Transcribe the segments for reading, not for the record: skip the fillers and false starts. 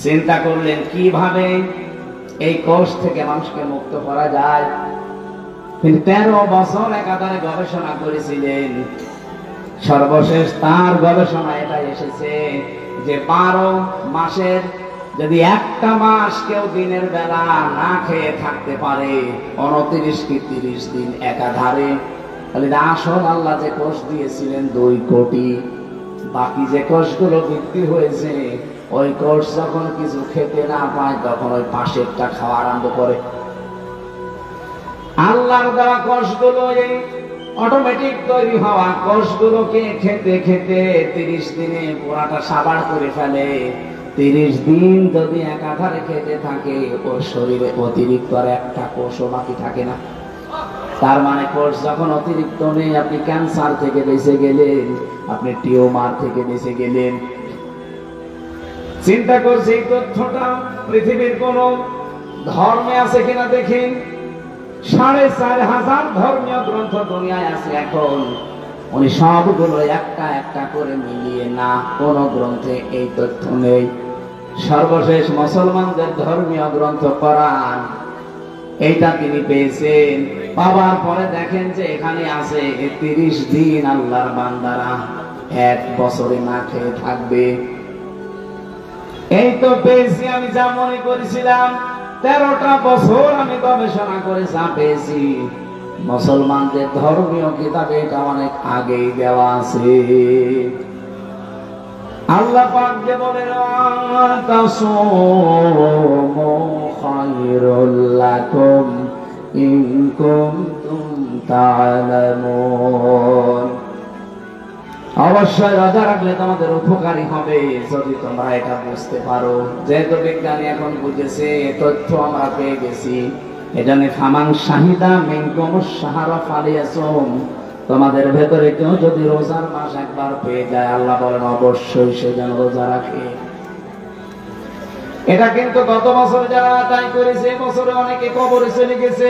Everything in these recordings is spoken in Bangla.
চিন্তা করলেন কিভাবে এই কোষ থেকে মানুষকে মুক্ত করা যায়। তিনি 13 বছর একাধারে গবেষণা করেছিলেন। সর্বশেষ তার গবেষণা এটা এসেছে যে 12 মাসের যদি একটা মাস কেউ দিনের বেলা না খেয়ে থাকতে পারে 29 কি 30 দিন একাধারে, তাহলে আসল আল্লাহ যে কোষ দিয়েছিলেন 2 কোটি, বাকি যে কোষগুলো বৃদ্ধি হয়েছে ওই কোষ যখন কিছু খেতে না পায় তখন ওই পাশেরটা খাওয়া আরম্ভ করে। আল্লাহর দেওয়া কোষগুলো এই অটোমেটিক তৈরি হওয়া কোষগুলোকে খেতে খেতে 30 দিনে পুরাটা সাবাড় করে ফেলে। 30 দিন যদি একাধারে খেতে থাকে ওর শরীরে অতিরিক্ত আর একটা কোষও বাকি থাকে না। তার মানে কোষ যখন অতিরিক্ত নেই, আপনি ক্যান্সার থেকে বেঁচে গেলেন, আপনি টিউমার থেকে বেঁচে গেলেন। চিন্তা করছি এই তথ্যটা পৃথিবীর কোন ধর্মে আছে কিনা দেখেন। 4500 ধর্মীয় গ্রন্থ দুনিয়ায় আছে এখন, উনি সবগুলো একটা একটা করে মিলিয়ে না, কোন গ্রন্থে এই তথ্য নেই। সর্বশেষ মুসলমানদের ধর্মীয় গ্রন্থ কোরআন, এইটা তিনি পেয়েছেন। পাওয়ার পরে দেখেন যে এখানে আছে 30 দিন আল্লাহর বান্দারা 1 বছরে না খেয়ে থাকবে। এই তো পেয়েছি আমি যা মনে করেছিলাম। 13টা বছর আমি গবেষণা করে যা পেয়েছি, মুসলমানদের ধর্মীয় কিতাবে এটা অনেক আগেই দেওয়া আছে। আল্লাহ পাক যে বলেন তাসুমু খায়রুল লাকুম ইন কুনতুম তা'লামুন, অবশ্যই রোজা রাখলে তোমাদের উপকারী হবে যদি তোমরা এটা বুঝতে পারো। যেহেতু বিজ্ঞানী এখন বুঝেছে, তথ্য আমরা পেয়ে গেছি, এজন্য ফামান শাহিদা মিনকুমুশ শাহরা ফালিয়াসুম, তোমাদের ভেতরে কেউ যদি রোজার মাস একবার পেয়ে যায়, আল্লাহ বলেন অবশ্যই সে যেন রোজা রাখে। এটা কিন্তু গত বছর যারা আদায় করেছে এবছরে অনেকে কবরে চলে গেছে।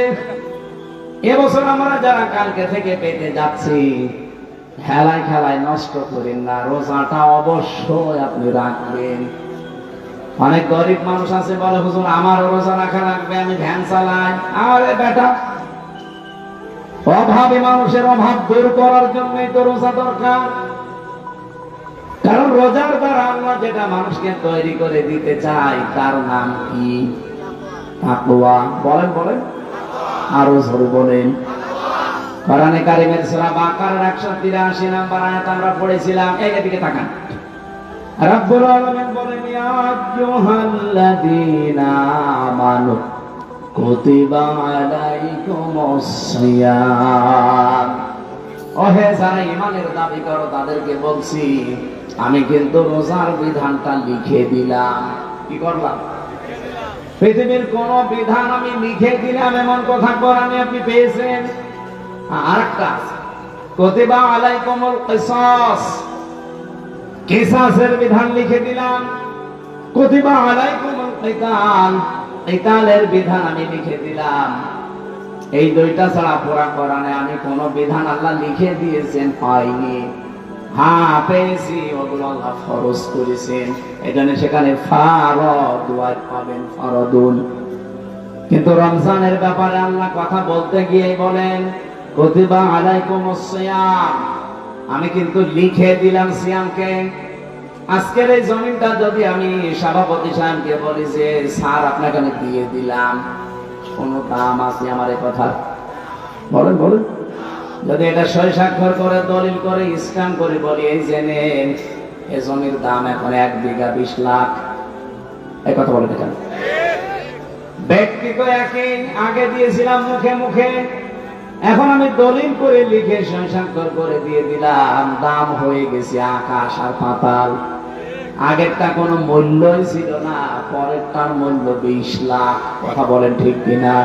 এবছর আমরা যারা কালকে থেকে পেতে যাচ্ছি, খেলায় খেলায় নষ্ট করেন না, রোজাটা অবশ্যই আপনি রাখবেন। অনেক গরিব মানুষ আছে বলে হুজুর আমারও রোজা রাখা লাগবে, আমি ভ্যান চালাই। আরে বেটা, অভাবী মানুষের অভাব দূর করার জন্যই তো রোজা দরকার। কারণ রোজার দ্বারা আল্লাহ যেটা মানুষকে তৈরি করে দিতে চায় তার নাম কি? তাকওয়া। বলেন বলেন, আরো জোরে বলেন। কোরআনে কারিমের সূরা বাকারার 183 নম্বর আয়াত আমরা পড়েছিলাম। এই দিকে তাকান। রব্বুল আলামিন বলেন ইয়া আইয়ুহাল্লাযীনা আমানু কুতিবা আলাইকুমুস সিয়াম, ওহে যারা ঈমানের দাবি করো তাদেরকে বলছি আমি কিন্তু রোজার বিধানটা লিখে দিলাম। কি করলাম? পৃথিবীর কোন বিধান আমি লিখে দিলাম এমন কথা কোরআনে আপনি পেয়েছেন? আরেকটা কুতিবা আলাইকুমুল কিসাস, কিসাসের বিধান লিখে দিলাম। কুতিবা আলাইকুমুল কিতাল, কিতালের বিধান আমি লিখে দিলাম। এই দুইটা ছাড়া পুরা কোরআনে আমি কোন বিধান আল্লাহ লিখে দিয়েছেন পাইনি। হ্যাঁ পেয়েছি, ওগুলো আল্লাহ ফরজ করেছেন। এখানে সেখানে ফারদ পাবেন, ফরদুন। কিন্তু রমজানের ব্যাপারে আল্লাহ কথা বলতে গিয়ে বলেন কুতিবা আলাইকুমুস সিয়াম, আমি কিন্তু লিখে দিলাম সিয়ামকে। আজকের এই জমিনটা যদি আমি সভাপতি সাহেবকে বলি যে স্যার আপনাকে আমি দিয়ে দিলাম, কোন দাম আছে আমার এই কথা? বলেন বলেন। যদি এটা সই স্বাক্ষর করে দলিল করে স্ট্যাম্প করে বলি এই জেনেন এই জমির দাম এখন 1 বিঘা 20 লাখ, এই কথা বলে কেন? ব্যক্তি তো একই, আগে দিয়েছিলাম মুখে মুখে, এখন আমি দলিল করে লিখে সই স্বাক্ষর করে দিয়ে দিলাম, দাম হয়ে গেছে আকাশ আর পাতাল। আগেরটা কোনো মূল্যই ছিল না, পরেরটার মূল্য 20 লাখ। কথা বলেন ঠিক কিনা?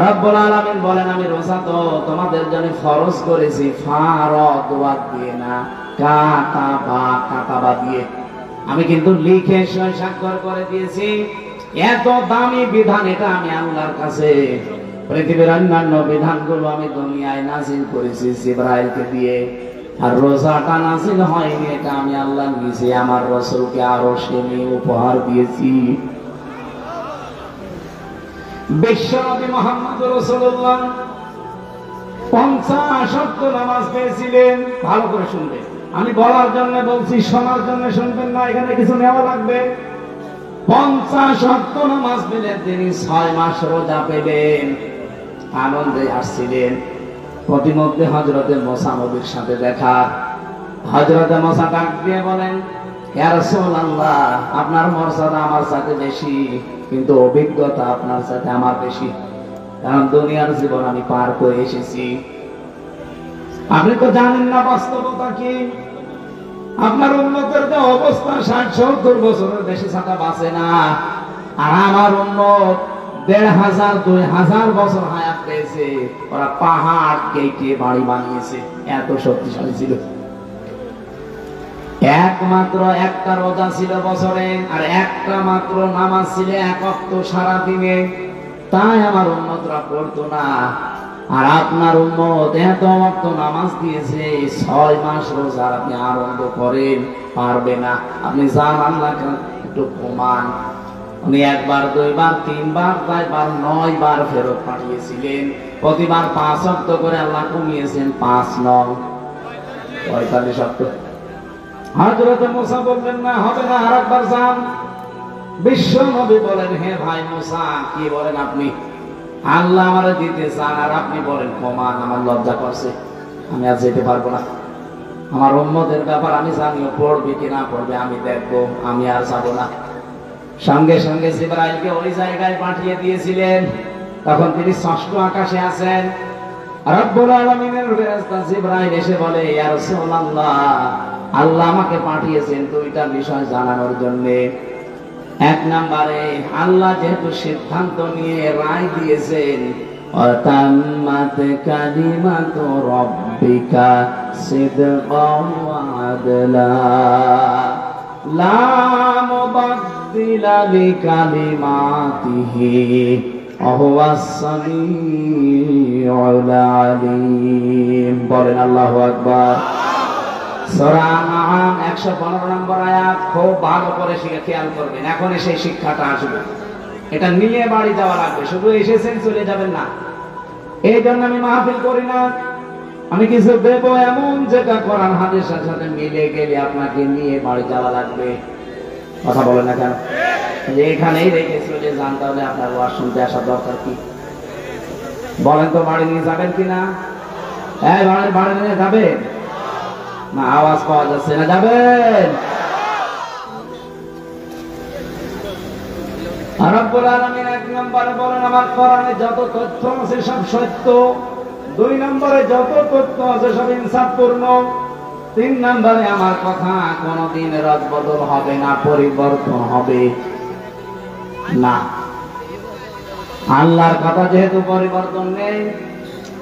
রব্বুল আলামিন বলেন আমি রোজা তো তোমাদের জন্য ফরজ করেছি ফারদ ওয়াদ দিয়ে না, কাতাবা দিয়ে। আমি কিন্তু লিখে সই স্বাক্ষর করে দিয়েছি। এত দামি বিধান এটা আমি আল্লাহর কাছে। পৃথিবীর অন্যান্য বিধানগুলো আমি দুনিয়ায় নাজিল করেছি জিবরাইলকে দিয়ে, আর রোজাটা নাযিল হয়নি, এটা আমি আল্লাহ নিজে আমার রাসূলকে আরশে নিয়ে উপহার দিয়েছি। বিশ্বনবী মুহাম্মদ রাসূলুল্লাহ 50 ওয়াক্ত নামাজ পেয়েছিলেন। ভালো করে শুনবেন, আমি বলার জন্য বলছি, শোনার জন্য শুনবেন না, এখানে কিছু নেওয়া লাগবে। 50 ওয়াক্ত নামাজ পেলেন তিনি, 6 মাস রোজা পেলেন, আনন্দে আসছিলেন। প্রতিমধ্যে হযরতে মুসা নবীর সাথে দেখা। হযরতে মুসা ডাক দিয়ে বলেন, ইয়া রাসূলুল্লাহ, আপনার মর্যাদা আমার সাথে বেশি, কিন্তু অভিজ্ঞতা আপনার সাথে আমার বেশি, কারণ দুনিয়ার জীবন আমি পার করে এসেছি। আপনি তো জানেন না বাস্তবতা কি। আপনার উম্মতের যে অবস্থা, 60-70 বছরের বেশি ছাড়া বাঁচে না, আর আমার উম্মত 1500 2000 বছর হায়াত পেয়েছে। ওরা পাহাড় কেটে বাড়ি বানিয়েছে, এত শক্তিশালী ছিল। একমাত্র একটা রোজা ছিল বছরে, আর একটা মাত্র নামাজ ছিল 1 ওয়াক্ত সারা দিনে, তাই আমার উম্মতরা পড়তো না। আর আপনার উম্মত এত ওয়াক্ত নামাজ দিয়েছে, 6 মাস রোজা আপনি আরম্ভ করেন, পারবে না। আপনি যান আল্লাহকে একটু কমান। উনি 1 বার 2 বার 3 বার 4 বার 9 বার ফেরত পাঠিয়েছিলেন। প্রতিবার 5 ওয়াক্ত করে আল্লাহ কমিয়েছেন, 5 9 45 ওয়াক্ত। হযরত মুসা বললেন, না হবে না, আরেকবার যান। বিশ্ব নবী বলেন, হে ভাই মুসা, কি বলেন আপনি? আল্লাহ আমারে দিতে চান আর আপনি বলেন কমান, আমার লজ্জা করছে, আমি আর যেতে পারবো না। আমার উম্মতের ব্যাপার আমি জানিও, পড়বে কি না পড়বে আমি দেখবো, আমি আর যাবো না। সঙ্গে সঙ্গে জিবরাইলকে ওই জায়গায় পাঠিয়ে দিয়েছিলেন। তখন তিনি 6ষ্ঠ আকাশে আছেন। রব্বুল আলামিনের ফেরেশতা জিবরাইল এসে বলে, ইয়া রাসূলুল্লাহ, আল্লাহ আমাকে পাঠিয়েছেন 2টা বিষয় জানানোর জন্য। 1 নম্বরে, আল্লাহ যেহেতু সিদ্ধান্ত নিয়ে রায় দিয়েছেন, ওয়াতাম্মাত কালিমাতু রাব্বিকা সিদকাও ওয়া আদলা লা মুবাদদিলা লিকালিমাতিহি ওয়া হুয়াস সামিউল আলিম। বলেন আল্লাহু আকবার। সূরা আনআম 115 নম্বর আয়াত। খুব ভালো করে খেয়াল করবেন, এখন সেই শিক্ষাটা আসবে, এটা নিয়ে বাড়ি যাওয়া লাগবে। শুধু এসেছেন চলে যাবেন না। এই জন্য আমি মাহফিল করি না, আমি কিছু দেব এমন যেটা কোরআন হাদিসের সাথে মিলে গেলে আপনাকে নিয়ে বাড়ি যাওয়া লাগবে। কথা বলেন না কেন? এখানেই রেখে চলে যান, তাহলে আপনার ওয়াজ শুনতে আসার দরকার কি? বলেন তো, বাড়ি নিয়ে যাবেন কিনা? হ্যাঁ, বাড়ি নিয়ে যাবেন না? আওয়াজ পাওয়া যাচ্ছে না, যাবেন? রব্বুল আলামিন 1 নম্বরে বলেন, আমার কোরআনে যত তথ্য আছে সব সত্য। 2 নম্বরে যত তথ্য আছে সব ইনসাফপূর্ণ। 3 নম্বরে আমার কথা কোনদিন রদবদল হবে না, পরিবর্তন হবে না। আল্লাহর কথা যেহেতু পরিবর্তন নেই,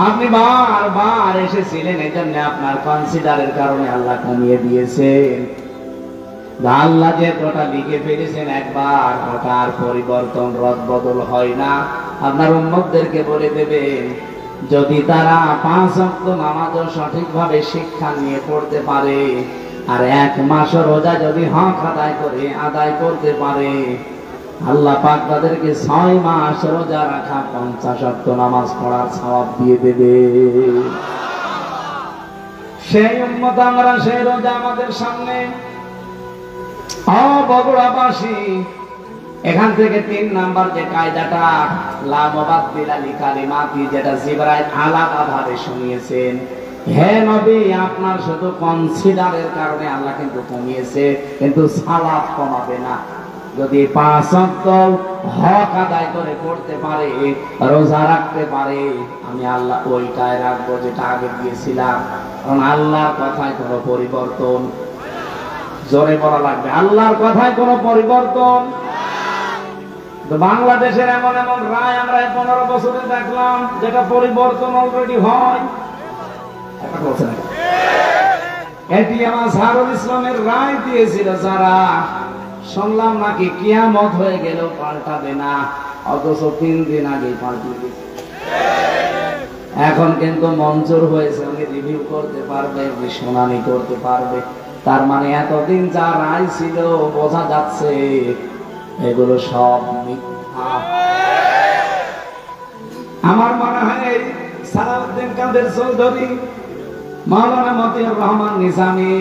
আপনি বারবার এসেছিলেন, এই জন্য আপনার কনসিডারের কারণে আল্লাহ কমিয়ে দিয়েছেন। আল্লাহ যে ওটা লিখে ফেলেছেন একবার, ওটা আর পরিবর্তন রদবদল হয় না। আপনার উম্মতদেরকে বলে দেবেন, যদি তারা 5 ওয়াক্ত নামাজও সঠিকভাবে শিক্ষা নিয়ে পড়তে পারে, আর 1 মাস রোজা যদি হক আদায় করতে পারে, আল্লাহ পাক তাদেরকে 6 মাস রোজা রাখা 50 ওয়াক্ত নামাজ পড়ার সওয়াব দিয়ে দেবে। সেই উম্মত আমরা, সেই রোজা আমাদের সামনে। বগুড়াবাসী, এখান থেকে 3 নাম্বার যে কায়দাটা, লা মুবাদদিলা লিকালিমাতি, যেটা জিবরাইল আলাদাভাবে শুনিয়েছেন, হে নবী, আপনার শুধু কনসিডারের কারণে আল্লাহ কিন্তু কমিয়েছে, কিন্তু সালাত কমাবে না। যদি 5 ওয়াক্ত হক আদায় করে পড়তে পারে, রোজা রাখতে পারে, আমি আল্লাহ ওইটাই রাখবো যেটা আগে দিয়েছিলাম। কারণ আল্লাহর কথায় কোনো পরিবর্তন, জোরে বলা লাগবে, আল্লাহর কথায় কোনো পরিবর্তন। তো বাংলাদেশের এমন এমন রায় আমরা 15 বছরে দেখলাম, যেটা পরিবর্তন অলরেডি হয়। এটিএম আজহারুল ইসলামের রায় দিয়েছিল যারা, শুনলাম নাকি কিয়ামত হয়ে গেল পাল্টাবে না, অথচ 3 দিন আগে পাল্টে গেছে। এখন কিন্তু মঞ্জুর হয়েছে, উনি রিভিউ করতে পারবে, উনি শুনানি করতে পারবে। তার মানে এতদিন যা রায় ছিল বোঝা যাচ্ছে এগুলো সব মিথ্যা। আমার মনে হয় সালাউদ্দিন কাদের চৌধুরী, মাওলানা মতিউর রহমান নিজামী,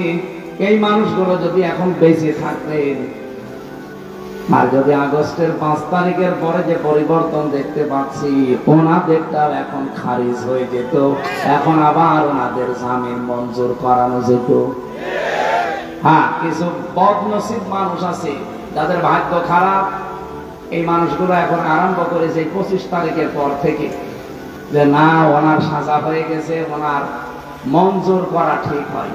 এই মানুষগুলো যদি এখন বেঁচে থাকতেন, আর যদি আগস্টের 5 তারিখের পরে যে পরিবর্তন দেখতে পাচ্ছি, ওনাদেরটাও এখন খারিজ হয়ে যেত, এখন আবার ওনাদের জামিন মঞ্জুর করানো যেত। হ্যাঁ, কিছু বদনসিব মানুষ আছে যাদের ভাগ্য খারাপ, এই মানুষগুলো এখন আরম্ভ করেছে 25 তারিখের পর থেকে যে না, ওনার সাজা হয়ে গেছে, ওনার মঞ্জুর করা ঠিক হয়।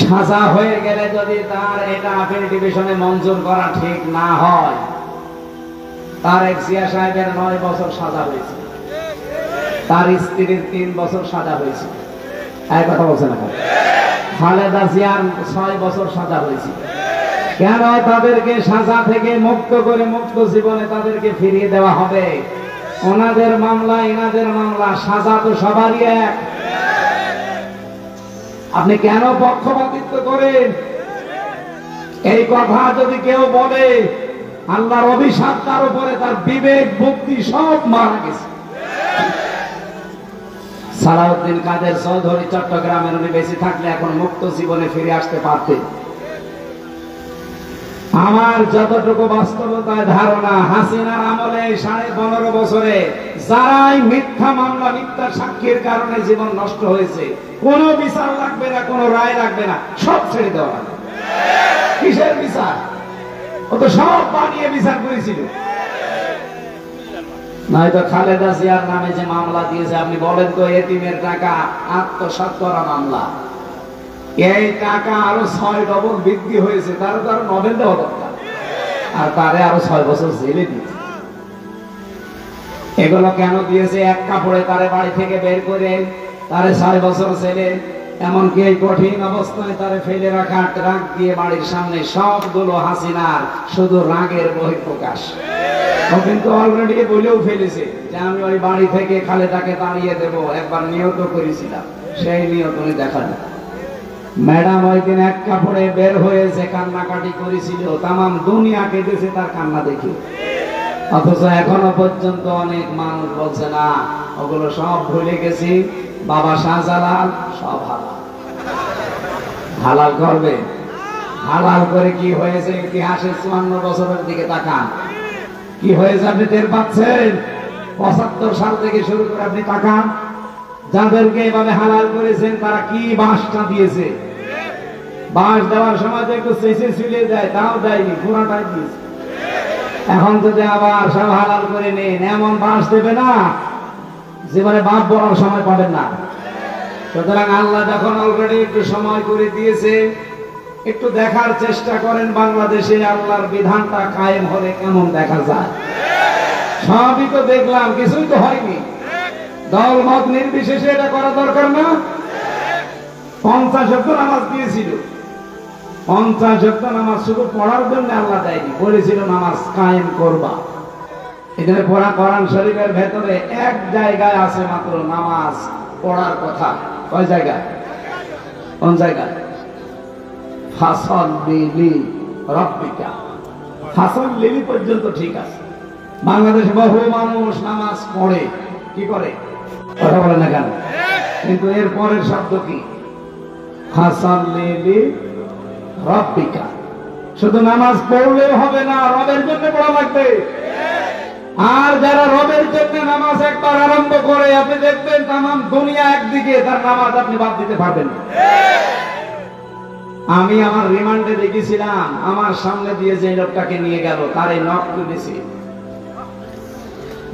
সাজা হয়ে গেলে যদি তার এটা আপিল ডিভিশনে মঞ্জুর করা ঠিক না হয়, তার এক জিয়া সাহেবের 9 বছর সাজা হয়েছে, তার স্ত্রীর 3 বছর সাজা হয়েছে। এই কথা বলছে না? খালেদা জিয়ার 6 বছর সাজা হয়েছে। কেন তাদেরকে সাজা থেকে মুক্ত করে মুক্ত জীবনে তাদেরকে ফিরিয়ে দেওয়া হবে? ওনাদের মামলা ইনাদের মামলা, সাজা তো সবারই এক। আপনি কেন পক্ষপাতিত্ব করেন? এই কথা যদি কেউ বলে, আল্লাহর অভিশাপ তার উপরে, তার বিবেক বুদ্ধি সব মারা গেছে। সালাউদ্দিন কাদের চৌধুরী চট্টগ্রামের, উনি বেঁচে থাকলে এখন মুক্ত জীবনে ফিরে আসতে পারতেন। আমার যতটুকু বাস্তবতায় ধারণা, হাসিনার আমলে 15.5 বছরে যারাই মিথ্যা মামলা, মিথ্যা সাক্ষীর কারণে জীবন নষ্ট হয়েছে, কোনো বিচার লাগবে না, কোনো রায় লাগবে না, সব ছেড়ে দেওয়া লাগবে। কিসের বিচার? ও তো সব বানিয়ে বিচার করেছিল। নয়তো খালেদা জিয়ার নামে যে মামলা দিয়েছে, আপনি বলেন তো, এতিমের টাকা আত্মসাৎ করা মামলা, এই টাকা আরো 6 ডবল বৃদ্ধি হয়েছে, তার তো আরো 9 দেওয়া দরকার, আর তারে আরো 6 বছর জেলে দিয়েছে। এগুলো কেন দিয়েছে? এক কাপড়ে তারে বাড়ি থেকে বের করে তারে 6 বছর জেলে, এমনকি এই কঠিন অবস্থায় তারে ফেলে রাখা ট্রাক দিয়ে বাড়ির সামনে, সবগুলো হাসিনার শুধু রাগের বহিঃপ্রকাশ। ও কিন্তু অলরেডি বলেও ফেলেছে যে আমি ওই বাড়ি থেকে খালেদাকে তাড়িয়ে দেব, একবার নিয়ত করেছিলাম, সেই নিয়ত উনি দেখালেন। ম্যাডাম ওই দিন এক কাপড়ে বের হয়েছে, কান্নাকাটি করেছিল, তামাম দুনিয়া কেঁদেছে তার কান্না দেখে। অথচ এখনো পর্যন্ত অনেক মানুষ বলছে না, ওগুলো সব ভুলে গেছি, বাবা শাহজালাল সব হালাল। হালাল করবে? হালাল করে কি হয়েছে? ইতিহাসের 54 বছরের দিকে তাকান, কি হয়েছে আপনি টের পাচ্ছেন? 75 সাল থেকে শুরু করে আপনি তাকান, যাদেরকে এভাবে হালাল করেছেন তারা কি বাঁশটা দিয়েছে। বাঁশ দেওয়ার সময় তো একটু চেঁচে ছিলে দেয়, তাও দেয়নি, পুরাটাই দিয়েছে। এখন যদি আবার সব হালাল করে নেন, এমন বাঁশ দেবে না জীবনে বাপ বলার সময় পাবেন না। সুতরাং আল্লাহ যখন অলরেডি একটু সময় করে দিয়েছে, একটু দেখার চেষ্টা করেন বাংলাদেশে আল্লাহর বিধানটা কায়েম হলে কেমন দেখা যায়। সবই তো দেখলাম, কিছুই তো হয়নি। দল মত নির্বিশেষে এটা করা দরকার না? 50 ওয়াক্ত নামাজ দিয়েছিল, 50 ওয়াক্ত নামাজ শুধু পড়ার জন্য আল্লাহ দেয়নি, বলেছিল নামাজ কায়েম করবা। এখানে পড়া কোরআন শরীফের ভেতরে এক জায়গায় আছে মাত্র নামাজ পড়ার কথা। কয় জায়গায়? কোন জায়গায়? ফাসাল্লি রাব্বিকা, ফাসাল্লি পর্যন্ত ঠিক আছে। বাংলাদেশে বহু মানুষ নামাজ পড়ে, কি করে কথা বলে না কেন? কিন্তু এর পরের শব্দ কি? ফাসাল্লি রাব্বিকা। শুধু নামাজ পড়লেও হবে না, রবের জন্য পড়া লাগবে। আর যারা রবের জন্য নামাজ একবার আরম্ভ করে, আপনি দেখবেন তামাম দুনিয়া একদিকে, তার নামাজ আপনি বাদ দিতে পারবেন না। আমি আমার রিমান্ডে দেখেছিলাম, আমার সামনে দিয়ে যে লোকটাকে নিয়ে গেল তার এই নখ তুলেছি,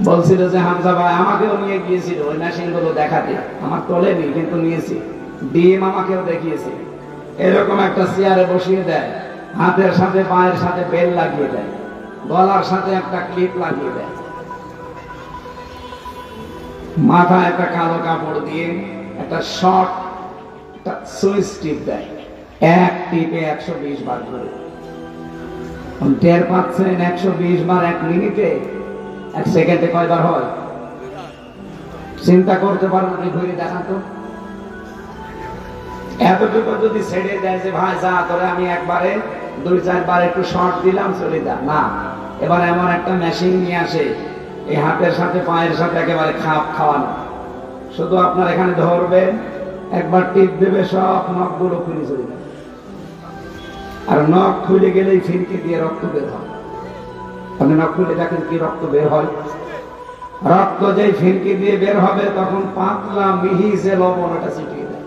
বলছিল যে হামজা ভাই, আমাকেও নিয়ে গিয়েছিল ওই মেশিন গুলো দেখাতে, আমার তোলেনি কিন্তু নিয়েছি। ডিম আমাকেও দেখিয়েছে, এরকম একটা চেয়ারে বসিয়ে দেয়, হাতের সাথে পায়ের সাথে বেল লাগিয়ে দেয়, গলার সাথে একটা ক্লিপ লাগিয়ে দেয়, মাথায় একটা কালো কাপড় দিয়ে একটা শর্ট সুইচ টিপ দেয়, এক টিপে 120 বার করে। টের পাচ্ছেন 120 বার 1 মিনিটে? 1 সেকেন্ডে কয়বার হয়? চিন্তা করতে পারেন, আপনি ঘুরে দেখান তো। এতটুকু যদি ছেড়ে দেয় যে ভাই যা করে আমি একবারে 2-4 বার একটু শর্ট দিলাম চলে যা, না, এবার এমন একটা মেশিন নিয়ে আসে এই হাতের সাথে পায়ের সাথে একেবারে খাপ খাওয়ানো। শুধু আপনার এখানে ধরবেন, একবার টিপ দেবে, সব নখগুলো খুলে চলে যাবে। আর নখ খুলে গেলেই ফিরকি দিয়ে রক্ত বের হয়। আপনি নখ খুলে দেখেন কি রক্ত বের হয়। রক্ত যেই ফিরকি দিয়ে বের হবে তখন পাতলা মিহি যে লবণ ওটা ছিটিয়ে দেয়।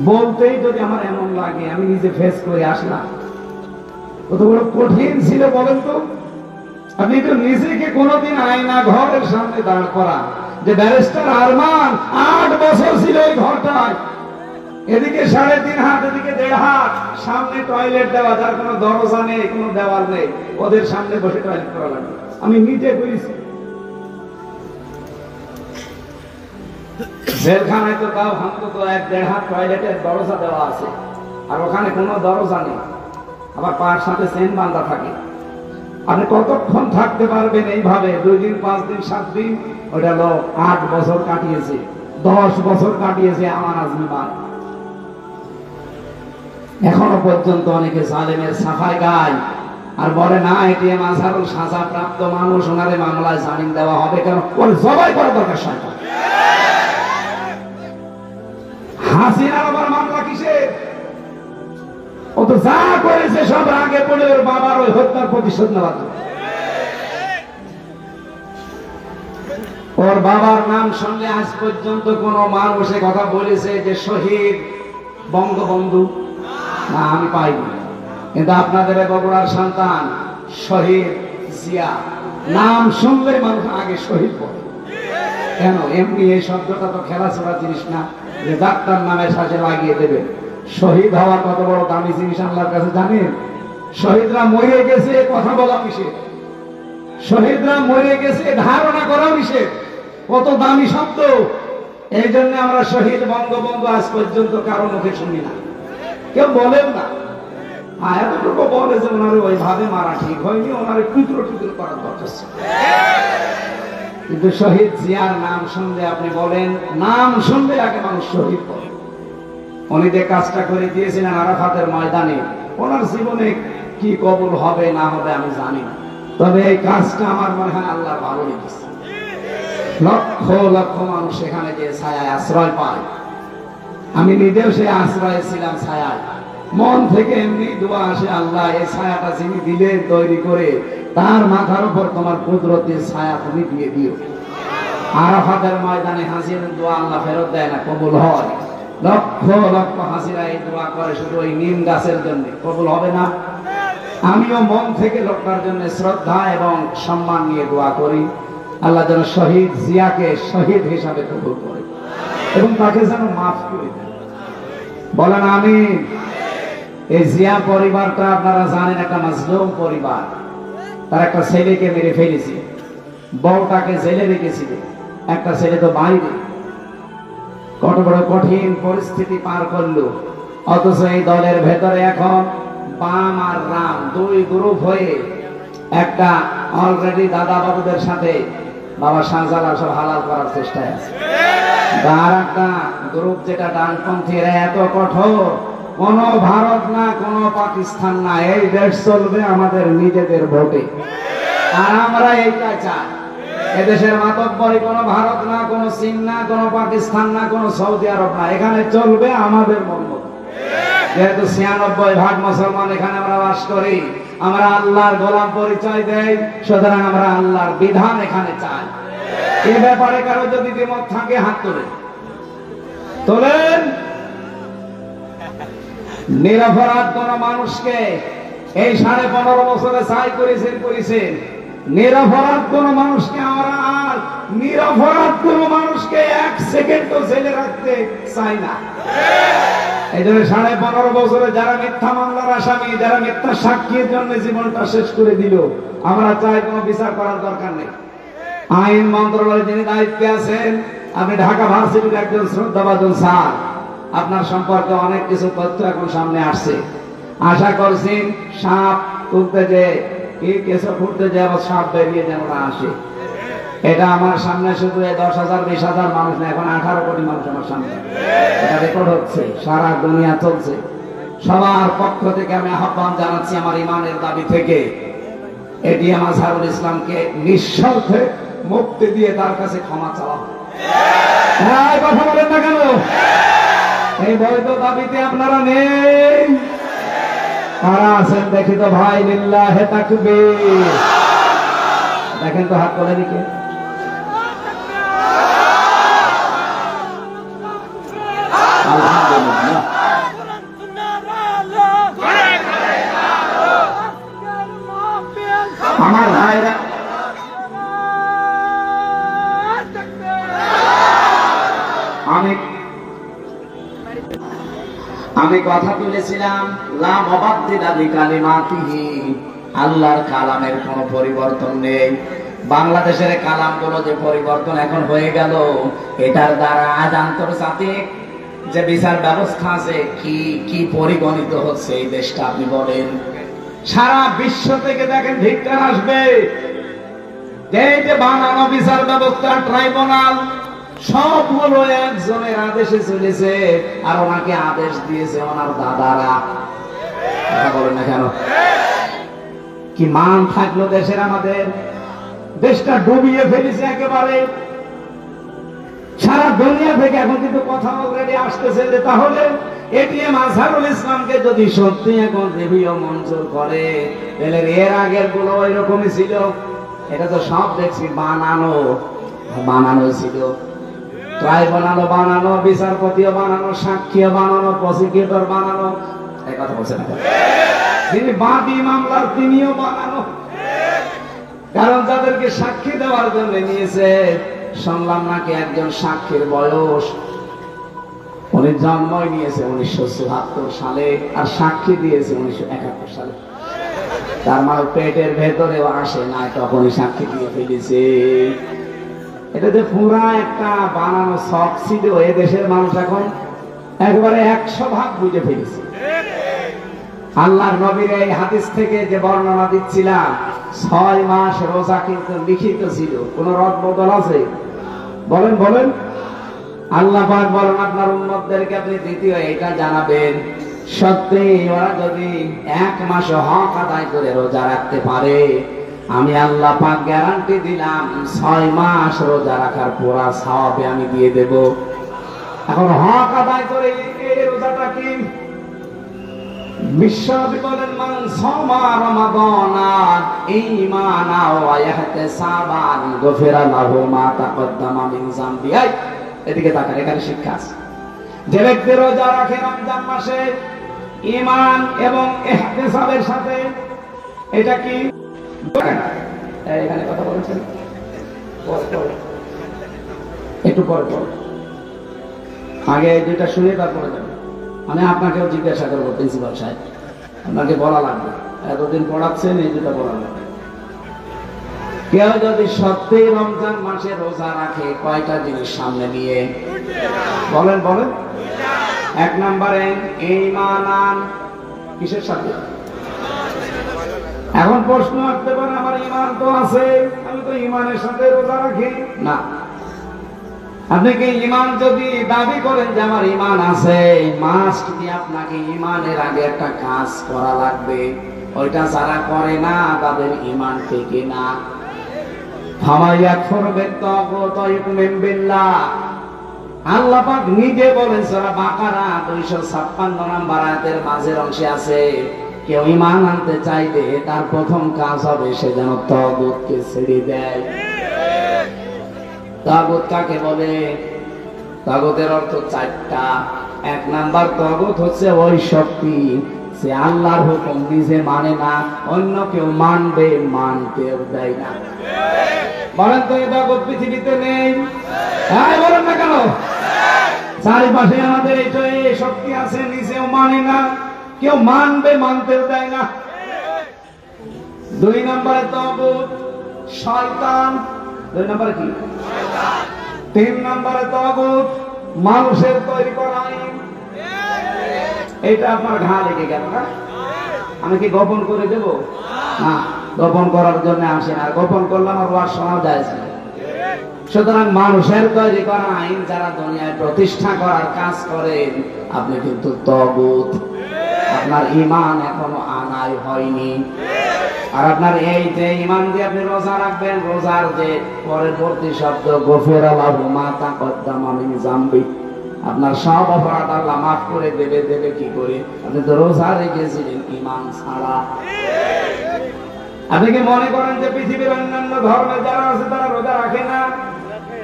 বলতেই যদি আমার এমন লাগে, আমি নিজে ফেস করে আসলাম, কত বড় কঠিন ছিল বলেন তো। আপনি তো নিজেকে কোনোদিন আয়না ঘরের সামনে দাঁড় করা, যে ব্যারিস্টার আরমান 8 বছর ছিল ওই ঘরটায়, এদিকে 3.5 হাত, এদিকে 1.5 হাত, সামনে টয়লেট দেওয়া, যার কোনো দরজা নেই, কোনো দেওয়াল নেই, ওদের সামনে বসে টয়লেট করা লাগে। আমি নিজে করেছি। জেলখানায় তো তাও অন্তত 1-1.5 হাত টয়লেটের দরজা দেওয়া আছে, আর ওখানে কোনো দরজা নেই, আবার পায়ের সাথে চেন বাঁধা থাকে। আপনি কতক্ষণ থাকতে পারবেন এইভাবে? 2 দিন, 5 দিন, 7 দিন। ওটা লোক 8 বছর কাটিয়েছে, 10 বছর কাটিয়েছে আমার আজমি ভাই। এখনো পর্যন্ত অনেকে জালেমের সাফাই গায় আর বলে না এটিএম আজহারুল সাজাপ্রাপ্ত মানুষ, ওনারে মামলায় জামিন দেওয়া হবে কেন? ওর জবাই করা দরকার। সরকার হাসিনার আবার মামলা কিসে? ও তো যা করেছে সব আগে পড়ে ওর বাবার ওই হত্যার প্রতিশোধ নেওয়ার জন্য। ওর বাবার নাম শুনলে আজ পর্যন্ত কোন মানুষ কথা বলেছে যে শহীদ বঙ্গবন্ধু? না, আমি পাইনি। কিন্তু আপনাদের বগুড়ার সন্তান শহীদ জিয়া নাম শুনলে মানুষ আগে শহীদ বলে। কেন? এমনি এই শব্দটা তো খেলাধুলা জিনিস না যে ডাক্তার নামের সাথে লাগিয়ে দেবে। শহীদ হওয়া কত বড় দামি জিনিস আল্লাহর কাছে জানেন? শহীদরা মরে গেছে কথা বলা নিষেধ, শহীদরা মরে গেছে ধারণা করা নিষেধ। কত দামি শব্দ! এই জন্য আমরা শহীদ বঙ্গবন্ধু আজ পর্যন্ত কারো মুখে শুনি না, কেউ বলেন না। এতটুকু বলে যে ওনারে ওইভাবে মারা ঠিক হয়নি, ওনারে টুকরো টুকরো করার দরকার ছিল। কিন্তু শহীদ জিয়ার নাম শুনলে আপনি বলেন, নাম শুনলে আগে মানুষ শহীদ বলে। উনি যে কাজটা করে দিয়েছিলেন আরাফাতের ময়দানে, ওনার জীবনে কি কবুল হবে না হবে আমি জানি না, তবে এই কাজটা আমার মনে হয় আল্লাহ ভালো লেগেছে। লক্ষ লক্ষ মানুষ সেখানে যে ছায়ায় আশ্রয় পায়, আমি নিজেও সে আশ্রয়ে ছিলাম ছায়ায়। মন থেকে এমনি দোয়া আসে, আল্লাহ এই ছায়াটা যিনি দিলেন তৈরি করে, তার মাথার উপর তোমার কুদরতের ছায়া তুমি দিয়ে দিও। আরাফাতের ময়দানে হাসিনের দোয়া আল্লাহ ফেরত দেয় না, কবুল হয়। লক্ষ লক্ষ হাসিরা এই দোয়া করে শুধু ওই নিম গাছের জন্য, কবুল হবে না? আমিও মন থেকে লোকটার জন্য শ্রদ্ধা এবং সম্মান নিয়ে দোয়া করি, আল্লাহ যেন শহীদ জিয়াকে শহীদ হিসাবে কবুল করে এবং তাকে যেন মাফ করে দেন। বলেন আমিন। এই জিয়া পরিবারটা আপনারা জানেন একটা মাজলুম পরিবার। তার একটা ছেলেকে মেরে ফেলেছে, বউটাকে জেলে রেখেছিল, একটা ছেলে তো বাইরে। কত বড় কঠিন পরিস্থিতি পার করলো। অথচ এই দলের ভেতরে এখন বাম আর রাম 2 গ্রুপ হয়ে একটা অলরেডি দাদা বাবুদের সাথে বাবা শাহজালাল সব হালাল করার চেষ্টায় আছে। আর একটা গ্রুপ যেটা ডানপন্থী, এত কঠোর, কোন ভারত না কোন পাকিস্তান না, এই দেশ চলবে আমাদের নিজেদের ভোটে। আর আমরা এইটা চাই, এদেশের মাতব্বরি কোন ভারত না, কোন চীন না, কোন পাকিস্তান না, কোন সৌদি আরব না, এখানে চলবে আমাদের মন মতো। যেহেতু 96% মুসলমান এখানে আমরা বাস করি, আমরা আল্লাহর গোলাম পরিচয় দেই, সুতরাং আমরা আল্লাহর বিধান এখানে চাই। এ ব্যাপারে কারো যদি দ্বিমত থাকে হাত তোলেন। নিরপরাধ কোন মানুষকে এই 15.5 বছরে চাই করেছেন। নিরপরাধ কোন মানুষকে আমরা আর নিরপরাধ কোন মানুষকে 1 সেকেন্ডও জেলে রাখতে চাই না। এই জন্য 15.5 বছরে যারা মিথ্যা মামলার আসামি, যারা মিথ্যা সাক্ষীর জন্য জীবনটা শেষ করে দিল, আমরা চাই কোনো বিচার করার দরকার নেই। আইন মন্ত্রণালয়ে যিনি দায়িত্বে আছেন, আপনি ঢাকা ভার্সিটির একজন শ্রদ্ধাভাজন স্যার, আপনার সম্পর্কে অনেক কিছু তথ্য এখন সামনে আসছে। আশা করছি সাপ তুলতে যে কি কেসও ফুটতে যে আবার সাপ বেরিয়ে যেন না আসে। এটা আমার সামনে শুধু 10,000 20,000 মানুষ না, এখন 18 কোটি মানুষ আমার সামনে। এটা রেকর্ড হচ্ছে, সারা দুনিয়া চলছে। সবার পক্ষ থেকে আমি আহ্বান জানাচ্ছি আমার ইমানের দাবি থেকে, এটিএম আজহারুল ইসলামকে নিঃস্বার্থে মুক্তি দিয়ে তার কাছে ক্ষমা চাওয়া। হ্যাঁ, কথা বলেন না কেন? এই বৈধ দাবিতে আপনারা নেই? কারা আছেন দেখি তো ভাই? লিল্লাহে তাকবীর। দেখেন তো হাত তোলেন কে? আলহামদুলিল্লাহ। আমার ভাইরা, আমি কথা তুলেছিলাম লা মুবাদদিলা লিকালিমাতিহি, আল্লাহর কালামের কোনো পরিবর্তন নেই। বাংলাদেশের কালামগুলো যে পরিবর্তন এখন হয়ে গেল, এটার দ্বারা আজ আন্তর্জাতিক যে বিচার ব্যবস্থা আছে কি কি পরিগণিত হচ্ছে এই দেশটা আপনি বলেন। সারা বিশ্ব থেকে দেখেন ধিক্কার আসবে এই যে বানানো বিচার ব্যবস্থা, ট্রাইব্যুনাল সবগুলো একজনের আদেশে চলেছে, আর ওনাকে আদেশ দিয়েছে ওনার দাদারা। কথা বলেন না কেন? কি মান থাকলো দেশের? আমাদের দেশটা ডুবিয়ে ফেলেছে একেবারে। সারা দুনিয়া থেকে এখন কিন্তু কথা অলরেডি আসতেছে যে তাহলে এটিএম আজহারুল ইসলামকে যদি সত্যি এখন রিভিউ মঞ্জুর করে, তাহলে এর আগের গুলো ওই রকমই ছিল। এটা তো সব দেখছি বানানো বানানো ছিল। ট্রাইব্যুনালও বানানো, বিচারপতিও বানানো, সাক্ষীও বানানো, প্রসিকিউটর বানানো। এই কথা বলছে না? যিনি বাদী মামলার তিনিও বানানো। কারণ তাদেরকে সাক্ষী দেওয়ার জন্য নিয়েছে। শুনলাম নাকি একজন সাক্ষীর বয়স, উনি জন্মই নিয়েছে 1974 সালে আর সাক্ষী দিয়েছে 1971 সালে। তার মানে পেটের ভেতরেও আসে না, তখনই সাক্ষী দিয়ে ফেলেছে। এটা যে পুরা একটা বানানো শখ ছিল, এ দেশের মানুষ এখন একবারে 100% বুঝে ফেলেছে। আল্লাহর নবীর এই হাদিস থেকে যে বর্ণনা দিচ্ছিলাম, 6 মাস রোজা কিন্তু লিখিত ছিল। কোন রদ বদল আছে? বলেন বলেন। আল্লাহ পাক বলেন আপনার উম্মতদেরকে আপনি দ্বিতীয় এটা জানাবেন, সত্যি ওরা যদি 1 মাস হক আদায় করে রোজা রাখতে পারে, আমি আল্লাহ পাক গ্যারান্টি দিলাম 6 মাস রোজা রাখার পুরা সওয়াব আমি দিয়ে দেব। এখন হক আদায় করে এই রোজাটা কি? বিশ্বনবী বলেন মান সামা রমাদানা ঈমানা ওয়া ইহতিসাবান গফিরা লাহু মা তাকদ্দামা মিন যামবি। এদিকে তাকান, এখানে শিক্ষা আছে। যে ব্যক্তি রোজা রাখে রমজান মাসে ঈমান এবং ইহতিসাবের সাথে, এটা কি? এখানে কথা বলেছেন একটু পরে পরে, আগে দুইটা শুনে তারপরে যাবেন। আমি আপনাকেও জিজ্ঞাসা করবো প্রিন্সিপাল সাহেব, আপনাকে বলা লাগবে, এতদিন পড়াচ্ছেন, এই দুটা বলা লাগবে। কেউ যদি সত্যি রমজান মাসে রোজা রাখে, কয়টা জিনিস সামনে নিয়ে? বলেন বলেন। 1 নম্বরে ঈমান। কিসের সাথে? এখন প্রশ্ন আসতে পারে আমার ঈমান তো আছে, আমি তো ঈমানের সাথে রোজা রাখি না। আপনি কি ঈমান যদি দাবি করেন যে আমার ঈমান আছে, মাস্ট কি আপনাকে ঈমানের আগে একটা কাজ করা লাগবে। ওইটা যারা করে না তাদের ঈমান থেকে না। আল্লাহ পাক নিজে বলেন সূরা বাকারা 256 নম্বর আয়াতের মাঝের অংশে আছে, কেউ ঈমান আনতে চাইলে তার প্রথম কাজ হবে সে যেন তাগুতকে ছেড়ে দেয়। তাগুত কাকে বলে? তাগুতের অর্থ 4টা। 1 নাম্বার তাগুত হচ্ছে ওই শক্তি সে আল্লাহর হুকুম নিজে মানে না, অন্য কেউ মানবে, মানতেও দেয় না। বলেন তো এই তাগুত পৃথিবীতে নেই? হ্যাঁ বলেন না কেন? চারিপাশে আমাদের এই শক্তি আছে, নিজেও মানে না, কেউ মানবে, মানতেও দেয় না। 2 নম্বরে তাগুত শয়তান। 2 নম্বরে কি? 3 নম্বরে তাগুত মানুষের তৈরি করা আইন। এটা আপনার ঘা লেগে গেল না? আমি কি গোপন করে দেব? না, গোপন করার জন্য আসে না। গোপন করলে আমার ওয়াজ শোনা যায় না। সুতরাং মানুষের তৈরি করা আইন যারা দুনিয়ায় প্রতিষ্ঠা করার কাজ করেন, আপনি কিন্তু তাগুত। আপনার ঈমান এখনো আনাই হয়নি। আর আপনার এই যে ঈমান দিয়ে আপনি রোজা রাখবেন, রোজার যে পরবর্তী শব্দ গফিরা লাহু মা তাকদ্দামা মিন যামবি, আপনার সব অপরাধ আল্লাহ মাফ করে দেবে। দেবে কি করে? আপনি তো রোজা রেখেছিলেন ঈমান ছাড়া। আপনি কি মনে করেন যে পৃথিবীর অন্যান্য ধর্মের যারা আছে তারা রোজা রাখে না?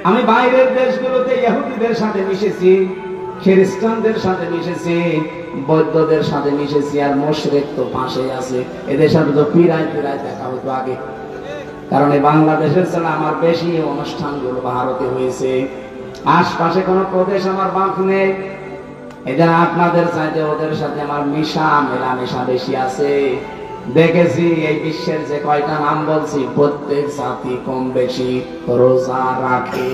আমি বাইরের দেশগুলোতে ইহুদিদের সাথে মিশেছি, খ্রিস্টানদের সাথে মিশেছি, বৌদ্ধদের সাথে মিশেছি, আর মুশরিক তো পাশে আছে। এদের সাথে তো পিরায় পিরায় দেখা হতো আগে। কারণ এই বাংলাদেশের ছাড়া আমার বেশি অনুষ্ঠানগুলো ভারতে হয়েছে। আশপাশে কোনো প্রদেশ আমার বাকি নেই। এদের আপনাদের চাইতে ওদের সাথে আমার মেলামেশা বেশি আছে। দেখেছি এই বিশ্বের যে কয়টা নাম বলছি, প্রত্যেক জাতি কম বেশি রোজা রাখে,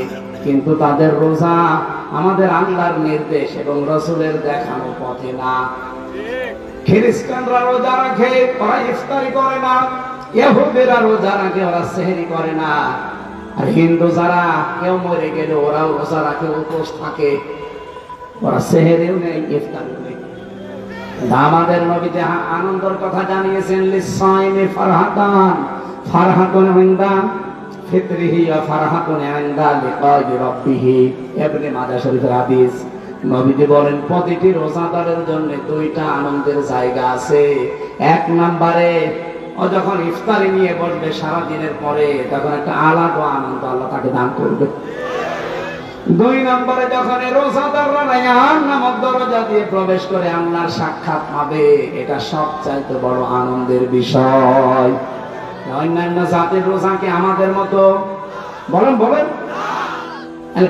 কিন্তু তাদের রোজা আমাদের আল্লাহর নির্দেশ এবং রাসূলের দেখানো পথে না। খ্রিস্টানরা রোজা রাখে, ওরা ইফতারি করে না। ইহুদিরা রোজা রাখে, ওরা সেহরি করে না। আর হিন্দু যারা কেউ মরে গেলে ওরাও রোজা রাখে, উপোস থাকে, ওরা সেহরিও নেই, ইফতারিও নেই। আমাদের নবী যে আনন্দের কথা জানিয়েছেন, লিসাইমি ফারহাতান, ফারহাতুন ইনদা ফিতরিহি ওয়া ফারহাতুন ইনদা লিকাই রাব্বিহি। ইবনে মাজাহ শরীফের হাদিস। নবীজি বলেন প্রতিটি রোজাদারের জন্য দুইটা আনন্দের জায়গা আছে। এক নম্বরে ও যখন ইফতারি নিয়ে বসবে সারা দিনের পরে, তখন একটা আলাদা আনন্দ আল্লাহ তাকে দান করবে। দুই নম্বরে যখন রোজাদাররা রায়্যান নামক দরজা দিয়ে প্রবেশ করে আল্লাহর সাক্ষাৎ পাবে, এটা সবচাইতে বড় আনন্দের বিষয়। অন্যান্য জাতির রোজা কি আমাদের মতো? বলেন বলেন।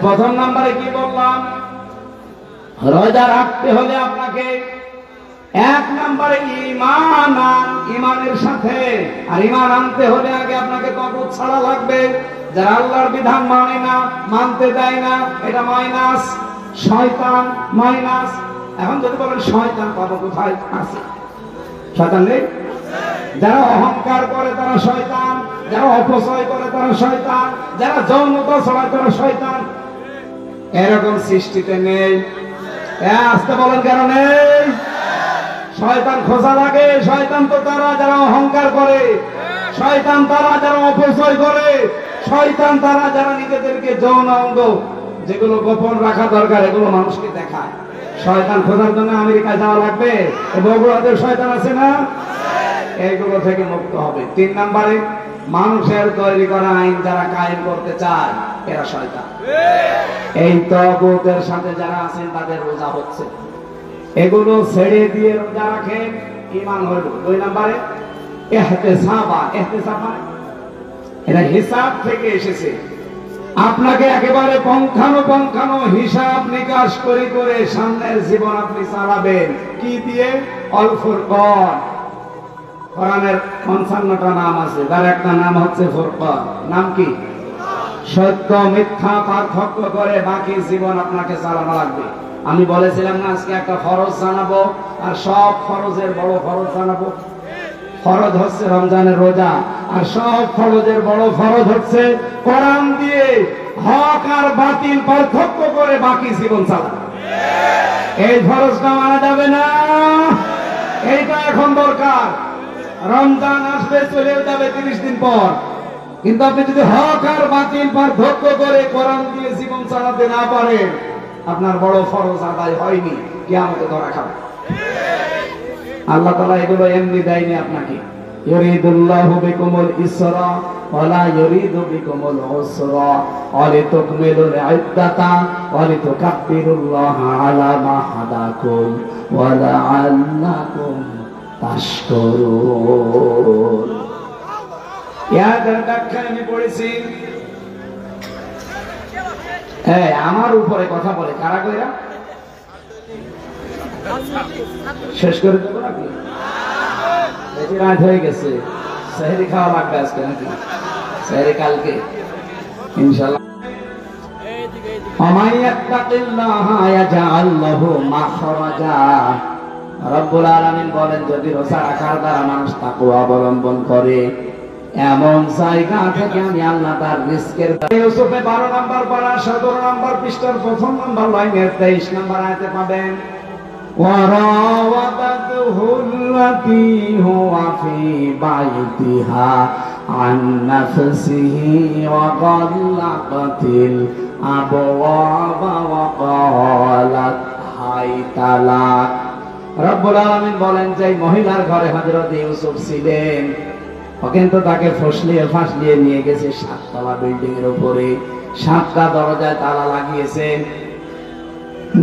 প্রথম নম্বরে কি বললাম? রোজা রাখতে হলে আপনাকে এক নম্বরে ঈমান, ঈমানের সাথে। আর ঈমান আনতে হলে আগে আপনাকে তাগুত ছাড়া লাগবে। যারা আল্লাহর বিধান মানে না, মানতে দেয় না, এটা মাইনাস, শয়তান মাইনাস। এখন যদি বলেন শয়তান পাবো কোথায়? আছে শয়তান নেই? যারা অহংকার করে তারা শয়তান, যারা অপচয় করে তারা শয়তান, যারা যৌনতা ছড়ায় তারা শয়তান। এরকম সৃষ্টিতে নেই। আসতে বলেন কেন নেই? শয়তান খোঁজা লাগে। শয়তান তো তারা যারা অহংকার করে, শয়তান তারা যারা অপচয় করে, শয়তান তারা যারা নিজেদেরকে যৌন অঙ্গ যেগুলো গোপন রাখা দরকার এগুলো মানুষকে দেখায়। শয়তান খোঁজার জন্য আমেরিকা যাওয়া লাগবে? বগুড়াদের শয়তান আছে না? এইগুলো থেকে মুক্ত হবে। তিন নম্বরে মানুষের তৈরি করা আইন যারা কায়েম করতে চায় এরা শয়তান। এই তাগুতের সাথে যারা আছেন তাদের রোজা হচ্ছে। এগুলো ছেড়ে দিয়ে রোজা রাখেন, ঈমান হইল। দুই নম্বরে ইহতিসাব, ইহতিসাব মানে এটা হিসাব থেকে এসেছে। আপনাকে একেবারে পঙ্খানো হিসাব নিকাশ করে করে সামনের জীবন আপনি চালাবেন। কি দিয়ে? আল ফুরকান। কোরআনের ৫৫টা নাম আছে, তার একটা নাম হচ্ছে ফুরকান। নাম কি? সত্য মিথ্যা পার্থক্য করে বাকি জীবন আপনাকে চালানো লাগবে। আমি বলেছিলাম না আজকে একটা ফরজ জানাবো, আর সব ফরজের বড় ফরজ জানাবো। ফরজ হচ্ছে রমজানের রোজা, আর সব ফরজের বড় ফরজ হচ্ছে কোরআন দিয়ে হক আর বাতিল পার্থক্য করে বাকি জীবন চালানো। এই ফরজটা মানা যাবে না, এইটা এখন দরকার। রমজান আসবে, চলে যাবে 30 দিন পর, কিন্তু আপনি যদি হক আর বাতিল পার্থক্য করে কোরআন দিয়ে জীবন চালাতে না পারেন, আপনার বড় ফরজ আদায় হয়নি, কিয়ামতে ধরা খাবে। আল্লাহ তাআলা এগুলো এমনি দেয়নি আপনাকে। ইউরিদুল্লাহু বিকুমুল ইসরা ওয়া লা ইউরিদু বিকুমুল উসরা ওয়া লিতুকমিলুল ইদ্দাতা ওয়া লিতুকাব্বিরুল্লাহা আলা মা হাদাকুম ওয়া লাআল্লাকুম তাশকুরুন। ইয়াদের ব্যাখ্যা আমি পড়েছি। আমার উপরে কথা বলে কারা কইরা? শেষ করে দেবো নাকি? বেশি রাত হয়ে গেছে, সেহরি খাওয়া লাগবে আজকে নাকি? সেহরি কালকে ইনশাআল্লাহ। রব্বুল আলামিন বলেন যদি রোজা রাখার দ্বারা মানুষ তাকওয়া অবলম্বন করে, এমন জায়গা থেকে আমি আল্লাহ তার রিস্কের ইউসুফে 12 নম্বর পারা 17 নম্বর পৃষ্ঠার প্রথম নম্বর লাইনের 23 নম্বর আয়াতে পাবেন وراودته التي هو في بيتها عن نفسه وغلقت الأبواب وقالت هيت لك রব্বুল আলামিন বলেন যে মহিলার ঘরে হযরত ইউসুফ ছিলেন ও কিন্তু তাকে ফাঁসলিয়ে নিয়ে গেছে 7 তলা বিল্ডিং এর উপরে 7টা দরজায় তালা লাগিয়েছে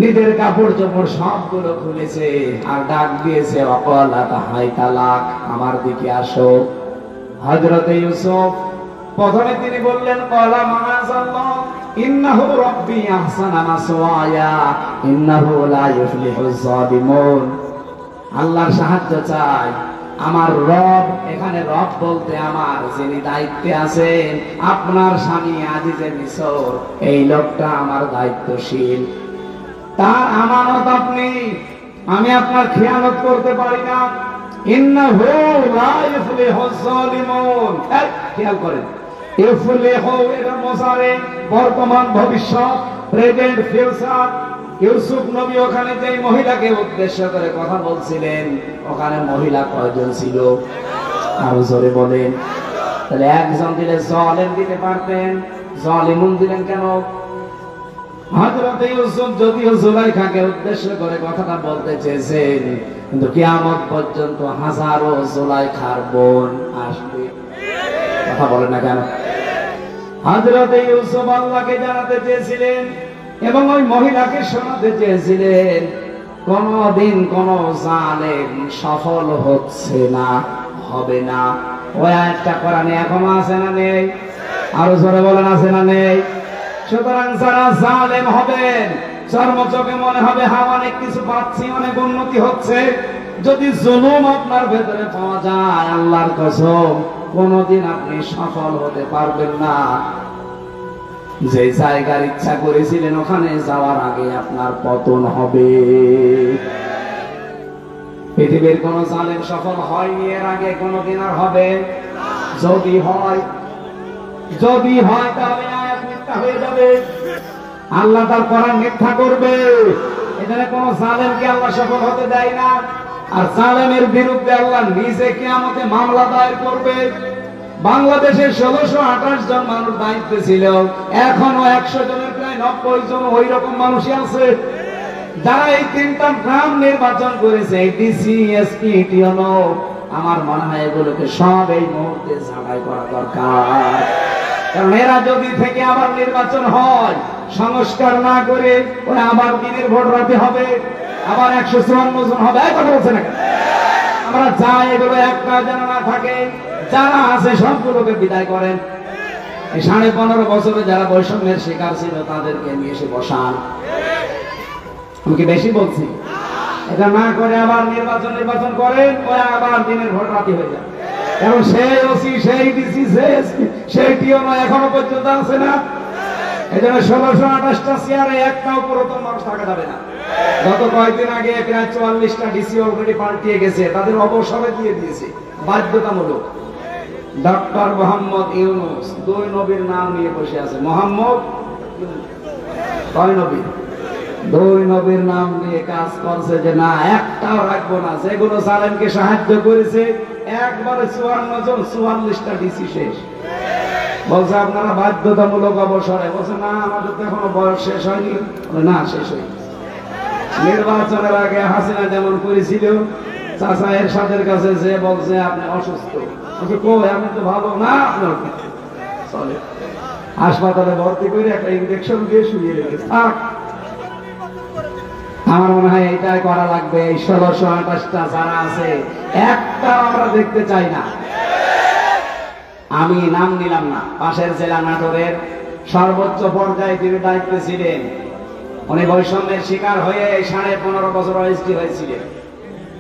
নিজের কাপড় চোপড় সবগুলো খুলেছে আর ডাক দিয়েছে ওয়াকালাত হাইতা লাক আমার দিকে আসো হযরত ইউসুফ প্রথমে তিনি বললেন ক্বালা মাআযাল্লাহ ইন্নাহু রাব্বি আহসানা মাসওয়ায়া ইন্নাহু লা ইফলিহুজ জালিমুন আল্লাহর সাহায্য চাই আমার রব এখানে রব বলতে আমার যিনি দায়িত্বে আছেন আপনার স্বামী আজিজে মিসর এই লোকটা আমার দায়িত্বশীল তার আমানত আপনি আমি আপনার খেয়ানত করতে পারি না ইন্নাহু লা ইফলিহুজ জালিমুন খেয়াল করেন ইফলিহু এর মুসারে বর্তমান ভবিষ্যৎ প্রেজেন্ট ফিউচার ইউসুফ নবী ওখানে যে মহিলাকে উদ্দেশ্য করে কথা বলছিলেন ওখানে মহিলা কয়জন ছিল আরো জোরে বলেন তাহলে একজন দিলে জালেম দিতে পারতেন জালিমুন দিলেন কেন হযরত ইউসুফ যদিও জুলাইখাকে উদ্দেশ্য করে কথাটা বলতে চেয়েছেন কিন্তু কিয়ামত পর্যন্ত হাজারো জুলাইখার বোন আসবে কথা বলেন না কেন হযরত ইউসুফ আল্লাহকে জানাতে চেয়েছিলেন এবং ওই মহিলাকে শোনাতে চেয়েছিলেন কোনদিন কোন জালেম সফল হচ্ছে না হবে না ওই আয়াতটা কোরআনে এখনো আছে না নেই আরো জোরে বলেন আছে না নেই সুতরাং যারা জালেম হবেন চর্মচোখে মনে হবে হ্যাঁ অনেক কিছু পাচ্ছি অনেক উন্নতি হচ্ছে যদি জুলুম আপনার ভেতরে পাওয়া যায় আল্লাহর কসম কোনদিন আপনি সফল হতে পারবেন না যে জায়গার ইচ্ছা করেছিলেন ওখানে যাওয়ার আগে আপনার পতন হবে পৃথিবীর কোন জালেম সফল হয়নি এর আগে কোনদিন আর হবে যদি হয় তাহলে আয়াত মিথ্যা হয়ে যাবে আল্লাহ তার কোরআন মিথ্যা করবে এখানে কোন জালেমকে আল্লাহ সফল হতে দেয় না আর জালেমের বিরুদ্ধে আল্লাহ নিজে কিয়ামতে মামলা দায়ের করবে বাংলাদেশে 1628 জন মানুষ দায়িত্বে ছিল এখনো 100 জনের প্রায় 90 জন ওই রকম মানুষই আছে যারা এই তিনটা গ্রাম নির্বাচন করেছে ডিসি এসপি টিওনো আমার মনে হয় এগুলোকে সব এই মুহূর্তে ছাঁটাই করা দরকার কারণ এরা যদি থেকে আবার নির্বাচন হয় সংস্কার না করে ওই আবার দিনের ভোট রাতে হবে আবার 154 জন হবে কথা বলছে না আমরা চাই এগুলো একটা যেন না থাকে যারা আছে সবগুলোকে বিদায় করেন এই 15.5 বছরে যারা বৈষম্যের শিকার ছিল তাদেরকে নিয়ে এসে বসান আমি কি বেশি বলছি এটা না করে আবার নির্বাচন করেন ওই আবার দিনের ভোট রাতে হয়ে যায় কারণ সেই ওসি সেই ডিসি সেই টিওনো এখনো পর্যন্ত আছে না এই জন্য 1628টা চেয়ারে একটাও পুরাতন মানুষ থাকা যাবে না গত কয়েকদিন আগে প্রায় 44টা ডিসি অলরেডি পাল্টিয়ে গেছে তাদের অবসরে দিয়ে দিয়েছে বাধ্যতামূলক ডক্টর মোহাম্মদ ইউনূস 2 নবীর নাম নিয়ে বসে আছে মোহাম্মদ কয় নবী 2 নবীর নাম নিয়ে কাজ করছে যে না একটাও রাখবো না যেগুলো জালেমকে সাহায্য করেছে একবারে 54 জন 44টা ডিসি শেষ বলছে আপনারা বাধ্যতামূলক অবসরে বলছে না আমাদের তো এখনো বয়স শেষ হয়নি না শেষ হয়নি নির্বাচনের আগে হাসিনা যেমন করেছিল চাচা এরশাদের কাছে যে বলছে আপনি অসুস্থ আমি তো ভালো না আপনার চলে হাসপাতালে ভর্তি করে একটা ইনজেকশন দিয়ে শুয়ে রেখেছে আমার মনে হয় এটাই করা লাগবে এই 1628টা যারা আছে একটা আমরা দেখতে চাই না আমি নাম নিলাম না পাশের জেলা নাটোরের সর্বোচ্চ পর্যায়ে তিনি দায়িত্বে ছিলেন উনি বৈষম্যের শিকার হয়ে 15.5 বছর ওএসডি হয়েছিলেন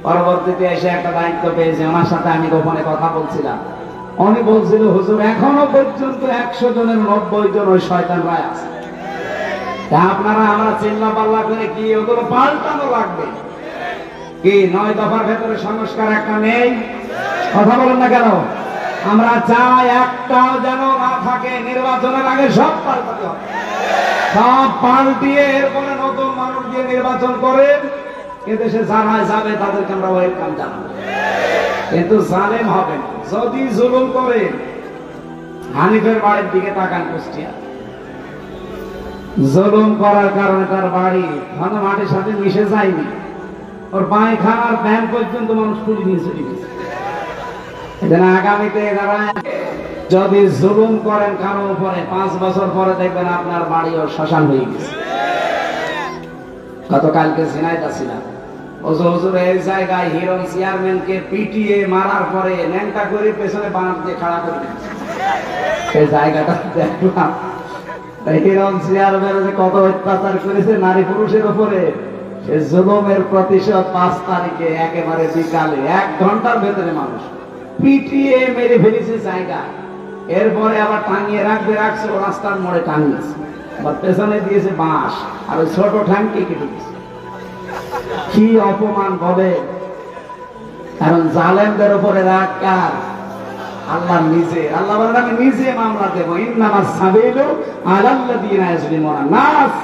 পরবর্তীতে এসে একটা দায়িত্ব পেয়েছে ওনার সাথে আমি গোপনে কথা বলছিলাম উনি বলছিল হুজুর এখনো পর্যন্ত 100 জনের 90 জন ওই শয়তানরা আছে আপনারা আমরা চিল্লা পাল্লা করে কি ওগুলো পাল্টানো লাগবে কি 9 দফার ভেতরে সংস্কার একটা নেই কথা বলেন না কেন আমরা চাই একটাও যেন না থাকে। নির্বাচনের আগে সব পাল্টাতে হবে, সব পাল্টিয়ে এরপরে নতুন মানুষ দিয়ে নির্বাচন করে এদেশে যারা যাবে তাদেরকে আমরা ওয়েলকাম জানাবো। কিন্তু জালেম হবে না। যদি জুলুম করে, হানিফের বাড়ির দিকে তাকান, কুষ্টিয়া জুলুম করার কারণে তার বাড়ি মাটির সাথে মিশে যায়নি, ওর পায়খানার প্যান পর্যন্ত মানুষ তুলে নিয়ে চলে গেছে। এজন্য আগামীতে এরা যদি জুলুম করেন কারো উপরে, 5 বছর পরে দেখবেন আপনার বাড়ি ও শ্মশান হয়ে গেছে। গতকালকে ঝিনাইদহ ছিলাম, হুজুর এই জায়গায় হিরণ চেয়ারম্যানকে পিটিয়ে মারার পরে ন্যাংটা করে পেছনে বাঁশ দিয়ে খাড়া করে দিয়েছে। সেই জায়গাটা দেখলাম, হিরণ চেয়ারম্যান কত অত্যাচার করেছে নারী পুরুষের উপরে, সে জুলুমের প্রতিশোধ 5 তারিখে একেবারে বিকালে 1 ঘন্টার ভেতরে মানুষ পিটিয়ে মেরে ফেলেছে জায়গা। এরপরে আবার টাঙিয়ে রাখছে, ও রাস্তার মোড়ে টাঙিয়েছে, আবার পেছনে দিয়েছে বাঁশ, আর ওই ছোট ঠ্যাংকে কেটে দিয়েছে। কি অপমান বলে! কারণ জালেমদের উপরে রাগ কার? আল্লাহ নিজে। আল্লাহ বলেন আমি নিজে মামলা দেব, ইন্নামাস সাবিলু আলাল্লাযিনা ইয়াজলিমুনা নাস।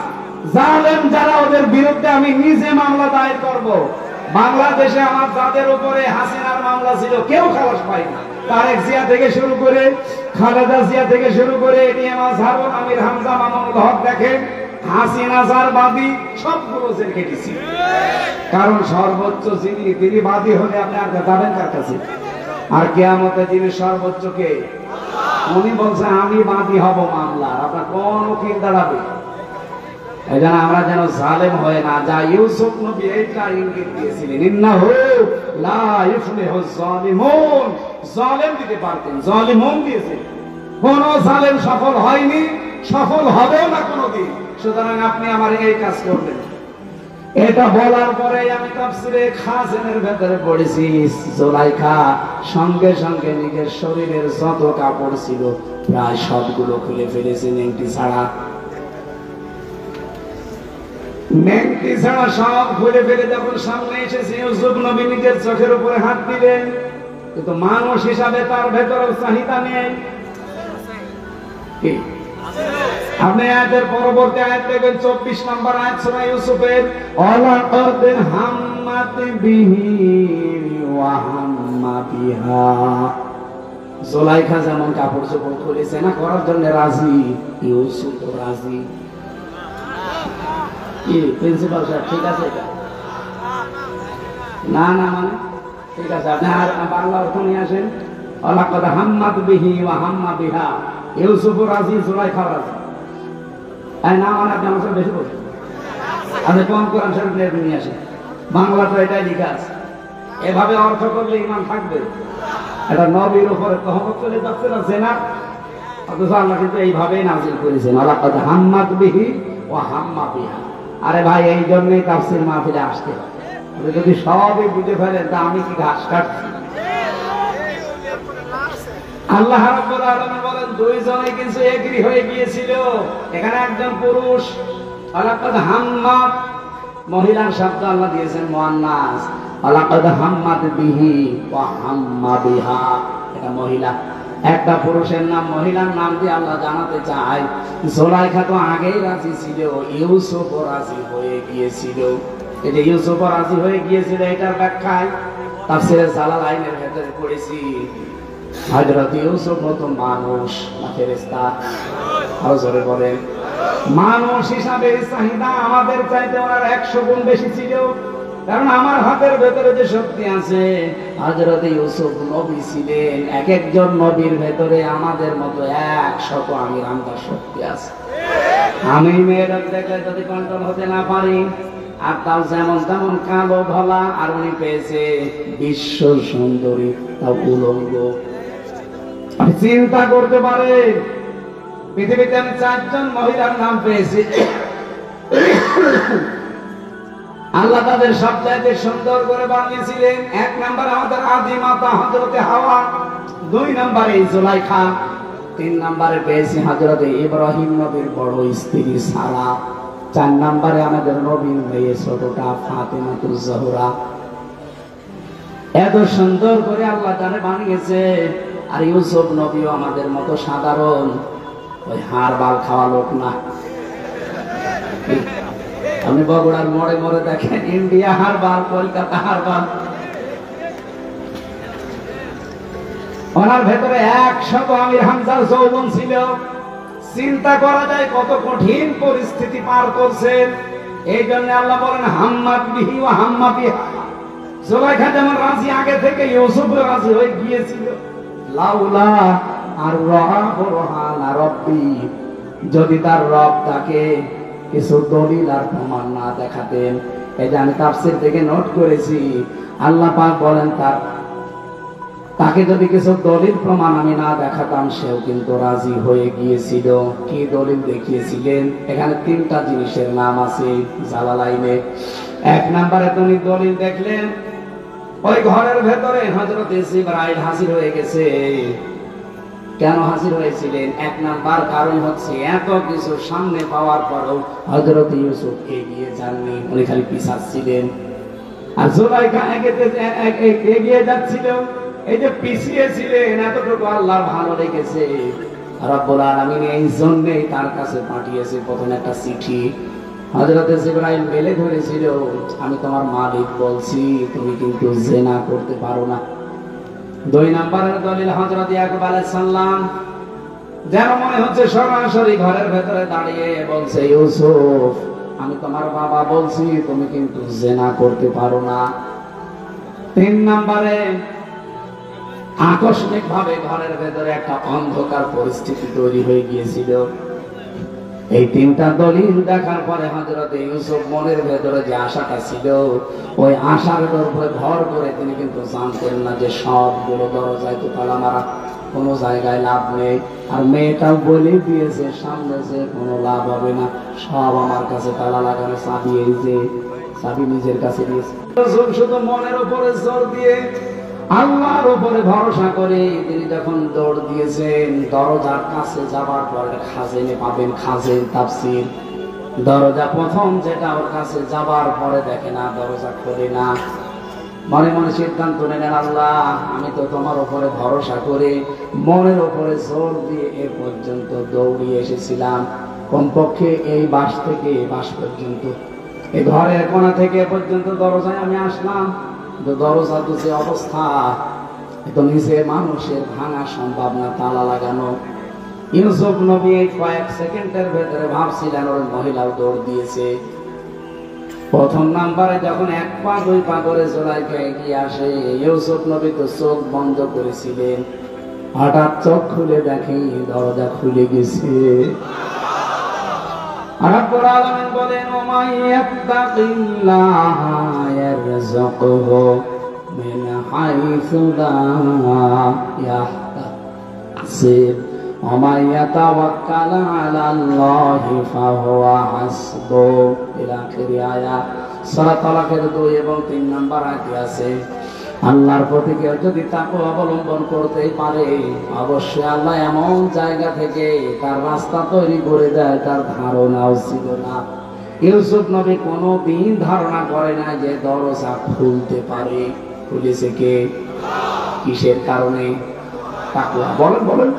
জালেম যারা, ওদের বিরুদ্ধে আমি নিজে মামলা দায়ের করব। বাংলাদেশে আমার যাদের উপরে হাসিনার মামলা ছিল কেউ খালাস পায় না। তারেক জিয়া থেকে শুরু করে, খালেদা জিয়া থেকে শুরু করে, এটিএম আজহারুল আমির হামজা মামুনুল হক, দেখেন হাসিনা যার বাদী সবগুলো জেল কেটেছি। কারণ সর্বোচ্চ যিনি বাদী হলে আপনি আর যাবেন কার কাছে? আর কিয়ামতে যিনি সর্বোচ্চ কে? উনি বলছেন আমি বাদী হব মামলার, আপনার কোন উকিল দাঁড়াবে? এই জন্য আমরা যেন জালেম হয়ে না যাই। ইউসুফ নবী এইটা ইঙ্গিত দিয়েছিলেন, ইন্নাহু লা ইফলিহু যালিমুন। জালেম দিতে পারতেন, জালিমুন দিয়েছেন। কোন জালেম সফল হয়নি, সফল হবেও না কোনোদিন। সুতরাং আপনি আমার এই কাজ করবেন। এটা বলার পরে আমি তাফসীরে খাজিনের ভেতরে পড়েছি, জুলাইখা সঙ্গে সঙ্গে নিজের শরীরের যত কাপড় ছিল প্রায় সবগুলো খুলে ফেলেছে, নেংটি ছাড়া। নেংটি ছাড়া সব খুলে ফেলে যখন সামনে এসেছে, ইউসুফ নবী নিজের চোখের উপরে হাত দিলেন। কিন্তু মানুষ হিসাবে তার ভেতরে চাহিদা নেই। আপনি আয়াতের পরবর্তী আয়াত দেখবেন, 24 নম্বর আয়াত সূরা ইউসুফের, ওয়ালাকাদ হাম্মাত বিহি ওয়া হাম্মা বিহা। জুলাইখা যেমন কাপড় চোপড় খুলেছে না করার জন্য রাজি, ইউসুফ রাজি। কি প্রিন্সিপাল সাহেব ঠিক আছে? এটা না না মানে ঠিক আছে, আপনি আর বাংলা অর্থ নিয়ে আসেন। ওয়ালাকাদ হাম্মাত বিহি ওয়া হাম্মা বিহা, ইউসুফ রাজি, জুলাইখা রাজি। না মানে আপনি আমার সাথে বেশি বলছেন। আপনি কম কোরআন শরীফ নিয়ে আসেন, বাংলা তো এটাই লেখা আছে। এভাবে অর্থ করলে ইমান থাকবে? এটা নবীর উপরে তহমত চলে যাচ্ছে না, জেনা। অথচ আল্লাহ কিন্তু এইভাবেই নাযিল করেছেন, ওয়ালাকাদ হাম্মাত বিহি ওয়া হাম্মা বিহা। আরে ভাই, এই জন্যই তাফসীর মাহফিলে আসতে হবে। যদি সবই বুঝে ফেলেন তা আমি কি ঘাস কাটছি? আল্লাহ রাব্বুল আলামিন বলেন দুইজনে কিন্তু এগ্রি হয়ে গিয়েছিল। এখানে একজন পুরুষ, ওয়ালাকাদ হাম্মাত মহিলার শব্দ আল্লাহ দিয়েছেন মুআন্নাস, ওয়ালাকাদ হাম্মাত বিহি ওয়া হাম্মা বিহা এটা মহিলা। একটা পুরুষের নাম মহিলার নাম দিয়ে আল্লাহ জানাতে চায় জুলাইখা তো আগেই রাজি ছিল, ইউসুফ রাজি হয়ে গিয়েছিল। এই যে ইউসুফ রাজি হয়ে গিয়েছিল, এটার ব্যাখ্যায় তাফসীরে জালালাইনের ভেতরে পড়েছি, হযরত ইউসুফ তো মানুষ না ফেরেশতা? আরো জোরে বলেন। মানুষ হিসাবে চাহিদা আমাদের চাইতে ওনার 100 গুণ বেশি ছিল। কারণ আমার হাতের ভেতরে যে শক্তি আছে, হযরত ইউসুফ নবী ছিলেন, এক একজন নবীর ভেতরে আমাদের মতো 100 আমির আমদার শক্তি আছে। আমি মেয়েদের দেখলে যদি কন্ট্রোল হতে না পারি, আর তাও যেমন তেমন কালো ধলা, আর উনি পেয়েছে বিশ্ব সুন্দরী, তাও উলঙ্গ। চিন্তা করতে পারে পৃথিবীতে আমি 4 জন মহিলার নাম পেয়েছি, আল্লাহ তাদের সবচাইতে সুন্দর করে বানিয়েছিলেন। 1 নম্বরে আমাদের আদি মাতা হযরতে হাওয়া, 2 নম্বরে জুলাইখা, 3 নম্বরে পেয়েছি হযরতে ইব্রাহিম নবীর বড় স্ত্রী সারা, 4 নম্বরে আমাদের নবীর মেয়ে ছোটটা ফাতেমাতুজ জোহরা। এত সুন্দর করে আল্লাহ তারে বানিয়েছে। আর ইউসুফ নবীও আমাদের মতো সাধারণ ওই হাড় বাল খাওয়া লোক না। আপনি বগুড়ার মোড়ে মোড়ে দেখেন ইন্ডিয়া হাড় বাল, কলকাতা হাড় বাল। ওনার ভেতরে 100 আমির হামজার যৌবন ছিল। চিন্তা করা যায় কত কঠিন পরিস্থিতি পার করছেন। এই জন্য আল্লাহ বলেন হাম্মাত বিহি ওয়া হাম্মা বিহা। জুলাইখা যেমন রাজি আগে থেকে, ইউসুফ রাজি হয়ে গিয়েছিল। লাউলা আর রহা রব্বি, যদি তার রব তাকে কিছু দলিল আর প্রমাণ না দেখাতেন। এটা আমি তাফসীর থেকে নোট করেছি। আল্লাহ পাক বলেন তাকে যদি কিছু দলিল প্রমাণ আমি না দেখাতাম, সেও কিন্তু রাজি হয়ে গিয়েছিল। কি দলিল দেখিয়েছিলেন? এখানে 3টা জিনিসের নাম আছে জালালাইনে। 1 নম্বরে তুমি দলিল দেখলেন, ওই ঘরের ভেতরে হযরত জিবরাইল হাজির হয়ে গেছে। কেন হাজির হয়েছিলেন? 1 নাম্বার কারণ হচ্ছে এত কিছু সামনে পাওয়ার পরও হযরত ইউসুফ এগিয়ে যাননি, উনি খালি পিছাচ্ছিলেন। আর জুলাইখা এগিয়ে যাচ্ছিল। এই যে পিছিয়ে ছিলেন, এতটুকু আল্লাহ ভালো লেগেছে। রব্বুল আলামিন এই জন্যই তার কাছে পাঠিয়েছে প্রথম একটা চিঠি। হযরত জিবরাইল মেলে ধরেছিল, আমি তোমার মালিক বলছি, তুমি কিন্তু জিনা করতে পারো না। 2 নম্বরের দলিল হযরত ইয়াকুব আলাইহিস সালাম, যেন মনে হচ্ছে সরাসরি ঘরের ভেতরে দাঁড়িয়ে বলছে, ইউসুফ আমি তোমার বাবা বলছি, তুমি কিন্তু জিনা করতে পারো না। 3 নম্বরে আকস্মিক ভাবে ঘরের ভেতরে একটা অন্ধকার পরিস্থিতি তৈরি হয়ে গিয়েছিল। এই 3টা দলিল দেখার পরে হযরত ইউসুফ মনের ভেতরে যে আশাটা ছিল, ওই আশার উপরে ভর করে তিনি কিন্তু জানতেন না যে সবগুলো দরজায় তো তালা মারা, কোনো জায়গায় লাভ নেই। আর মেয়েটাও বলে দিয়েছে সামনে যে কোনো লাভ হবে না, সব আমার কাছে তালা লাগানো, চাবি এই যে চাবি নিজের কাছে দিয়েছে। শুধু মনের উপরে জোর দিয়ে আল্লাহর উপরে ভরসা করে তিনি যখন দৌড় দিয়েছেন, দরজার কাছে যাবার পরে খাজেনে পাবেন, খাজেন তাফসীর। দরজা প্রথম যেটা ওর কাছে যাবার পরে দেখে না, দরজা খোলে না। মনে মনে সিদ্ধান্ত নিলেন, আল্লাহ আমি তো তোমার উপরে ভরসা করে মনের উপরে জোর দিয়ে এ পর্যন্ত দৌড়িয়ে এসেছিলাম। কমপক্ষে এই বাস থেকে বাস পর্যন্ত, এই ঘরের কোণা থেকে এ পর্যন্ত দরজায় আমি আসলাম। দরজা তো যে অবস্থা, তো নিচে মানুষের ভাঙা সম্ভব না, তালা লাগানো। ইউসুফ নবী এই কয়েক সেকেন্ডের ভেতরে ভাবছিলেন ওই মহিলাও দৌড় দিয়েছে। প্রথম নাম্বারে যখন 1 পা 2 পা করে জুলাইখা এগিয়ে আসে, ইউসুফ নবী তো চোখ বন্ধ করেছিলেন। হঠাৎ চোখ খুলে দেখে দরজা খুলে গেছে। রব্বুল আলামিন বলেন, ওয়া ইয়াত্তাকিল্লাহা ইয়ারযুকহু মিন হাইসু লা ইয়াহতাসিব ওয়া ইয়াতাওয়াক্কাল আলাল্লাহি ফাহুয়া হাসবুহু। ইলা আখিরি আয়াত। সূরা তালাকের 2 এবং 3 নম্বর আয়াতে আছে, আল্লাহর প্রতি কেউ যদি তাকওয়া অবলম্বন করতে পারে, অবশ্যই আল্লাহ এমন জায়গা থেকে তার রাস্তা তৈরি করে দেয় তার ধারণাও ছিল না। ইউসুফ নবী কোনোদিন ধারণা করে না যে দরজা খুলতে পারে। খুলেছে কে? কিসের কারণে? তাকওয়া। বলেন বলেন।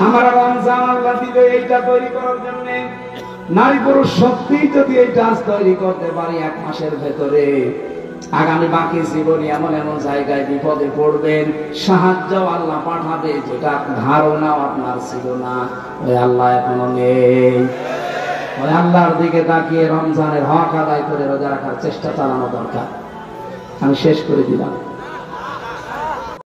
আমার রমজান আল্লাহ দিবে এইটা তৈরি করার জন্য। নারী পুরুষ সত্যি যদি এইটা তৈরি করতে পারি 1 মাসের ভেতরে, আগামী বাকি জীবনে এমন এমন জায়গায় বিপদে পড়বেন, সাহায্য আল্লাহ পাঠাবে যেটা ধারণাও আপনার ছিল না। ওই আল্লাহ এখনো নেই। ওই আল্লাহর দিকে তাকিয়ে রমজানের হক আদায় করে রোজা রাখার চেষ্টা চালানো দরকার। আমি শেষ করে দিলাম।